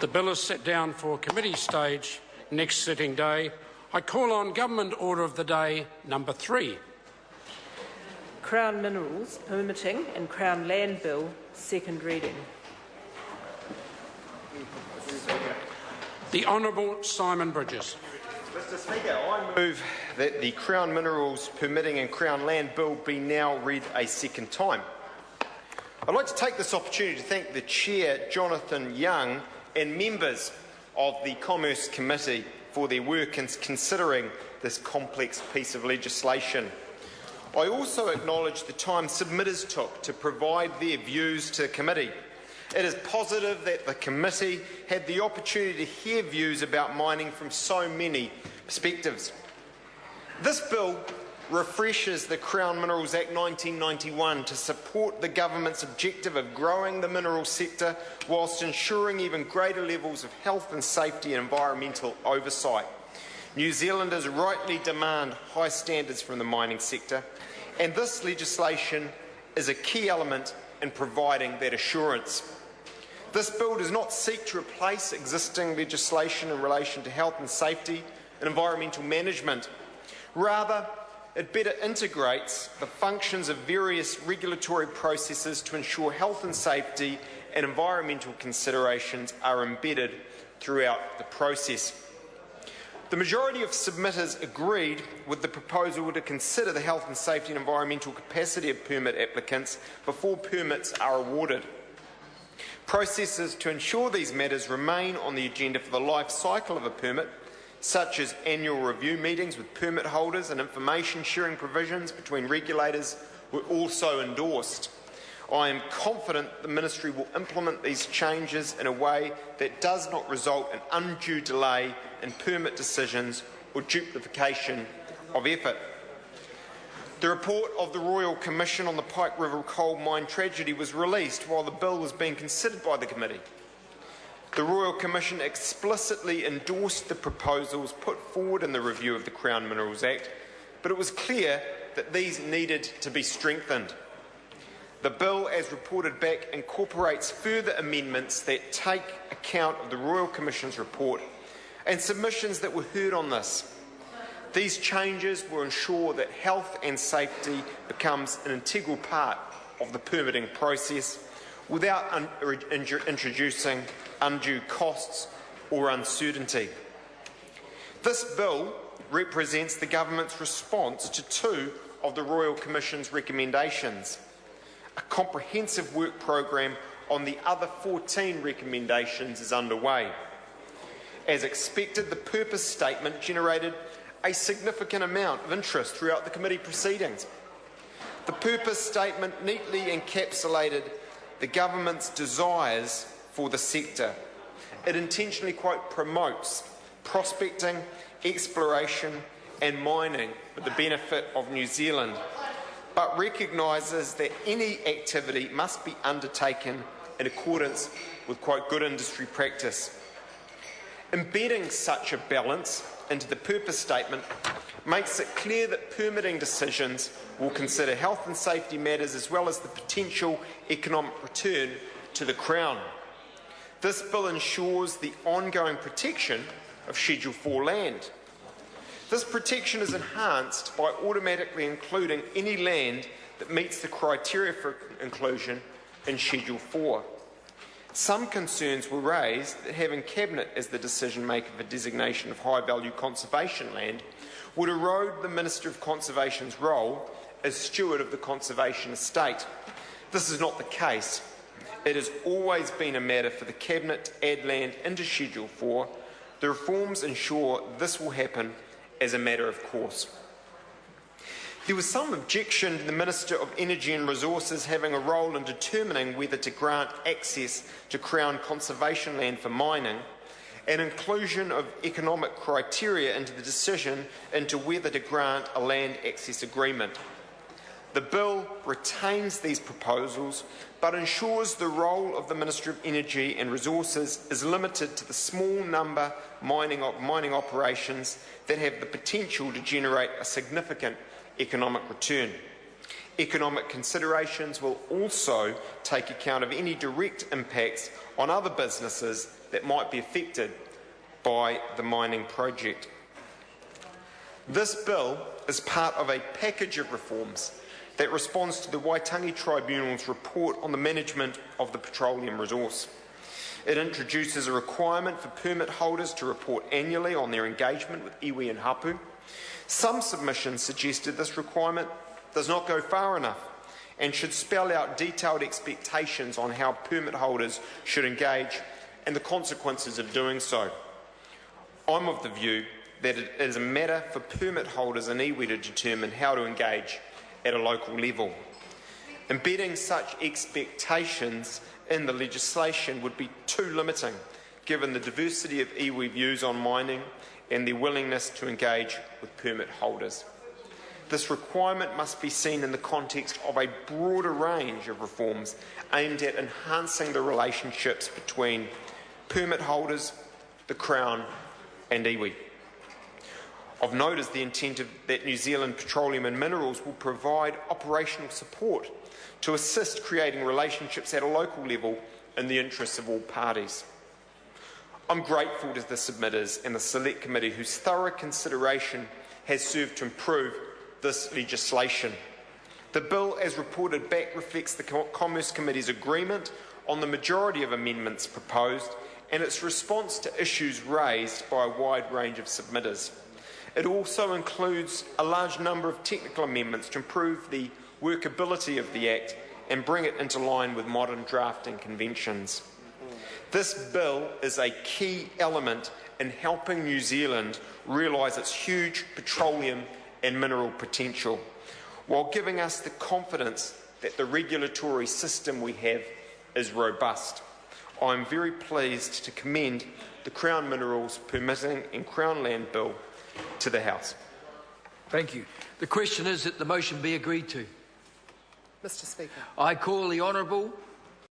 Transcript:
The bill is set down for committee stage next sitting day. I call on Government Order of the Day number 3. Crown Minerals Permitting and Crown Land Bill, second reading. The Honourable Simon Bridges. Mr Speaker, I move that the Crown Minerals Permitting and Crown Land Bill be now read a second time. I'd like to take this opportunity to thank the Chair, Jonathan Young, and members of the Commerce Committee for their work in considering this complex piece of legislation. I also acknowledge the time submitters took to provide their views to the committee. It is positive that the committee had the opportunity to hear views about mining from so many perspectives. This bill refreshes the Crown Minerals Act 1991 to support the government's objective of growing the mineral sector whilst ensuring even greater levels of health and safety and environmental oversight. New Zealanders rightly demand high standards from the mining sector, and this legislation is a key element in providing that assurance. This bill does not seek to replace existing legislation in relation to health and safety and environmental management. Rather, it better integrates the functions of various regulatory processes to ensure health and safety and environmental considerations are embedded throughout the process. The majority of submitters agreed with the proposal to consider the health and safety and environmental capacity of permit applicants before permits are awarded. Processes to ensure these matters remain on the agenda for the life cycle of a permit, such as annual review meetings with permit holders and information sharing provisions between regulators, were also endorsed. I am confident the Ministry will implement these changes in a way that does not result in undue delay in permit decisions or duplication of effort. The report of the Royal Commission on the Pike River coal mine tragedy was released while the bill was being considered by the committee. The Royal Commission explicitly endorsed the proposals put forward in the review of the Crown Minerals Act, but it was clear that these needed to be strengthened. The bill, as reported back, incorporates further amendments that take account of the Royal Commission's report and submissions that were heard on this. These changes will ensure that health and safety becomes an integral part of the permitting process without introducing undue costs or uncertainty. This bill represents the government's response to 2 of the Royal Commission's recommendations. A comprehensive work programme on the other 14 recommendations is underway. As expected, the purpose statement generated a significant amount of interest throughout the committee proceedings. The purpose statement neatly encapsulated the government's desires for the sector. It intentionally, quote, promotes prospecting, exploration and mining for the benefit of New Zealand, but recognises that any activity must be undertaken in accordance with, quote, good industry practice. Embedding such a balance into the purpose statement makes it clear that permitting decisions will consider health and safety matters as well as the potential economic return to the Crown. This bill ensures the ongoing protection of Schedule 4 land. This protection is enhanced by automatically including any land that meets the criteria for inclusion in Schedule 4. Some concerns were raised that having Cabinet as the decision-maker for designation of high-value conservation land would erode the Minister of Conservation's role as steward of the conservation estate. This is not the case. It has always been a matter for the Cabinet to add land into Schedule 4. The reforms ensure this will happen as a matter of course. There was some objection to the Minister of Energy and Resources having a role in determining whether to grant access to Crown conservation land for mining, and inclusion of economic criteria into the decision into whether to grant a land access agreement. The bill retains these proposals, but ensures the role of the Minister of Energy and Resources is limited to the small number mining operations that have the potential to generate a significant economic return. Economic considerations will also take account of any direct impacts on other businesses that might be affected by the mining project. This bill is part of a package of reforms that responds to the Waitangi Tribunal's report on the management of the petroleum resource. It introduces a requirement for permit holders to report annually on their engagement with iwi and hapu. Some submissions suggested this requirement does not go far enough and should spell out detailed expectations on how permit holders should engage and the consequences of doing so. I'm of the view that it is a matter for permit holders and iwi to determine how to engage at a local level. Embedding such expectations in the legislation would be too limiting, given the diversity of iwi views on mining and their willingness to engage with permit holders. This requirement must be seen in the context of a broader range of reforms aimed at enhancing the relationships between permit holders, the Crown and iwi. Of note is the intent that New Zealand Petroleum and Minerals will provide operational support to assist creating relationships at a local level in the interests of all parties. I'm grateful to the submitters and the Select Committee whose thorough consideration has served to improve this legislation. The bill, as reported back, reflects the Commerce Committee's agreement on the majority of amendments proposed and its response to issues raised by a wide range of submitters. It also includes a large number of technical amendments to improve the workability of the Act and bring it into line with modern drafting conventions. This bill is a key element in helping New Zealand realise its huge petroleum and mineral potential, while giving us the confidence that the regulatory system we have is robust. I am very pleased to commend the Crown Minerals Permitting and Crown Land Bill to the House. Thank you. The question is that the motion be agreed to. Mr. Speaker. I call the Honourable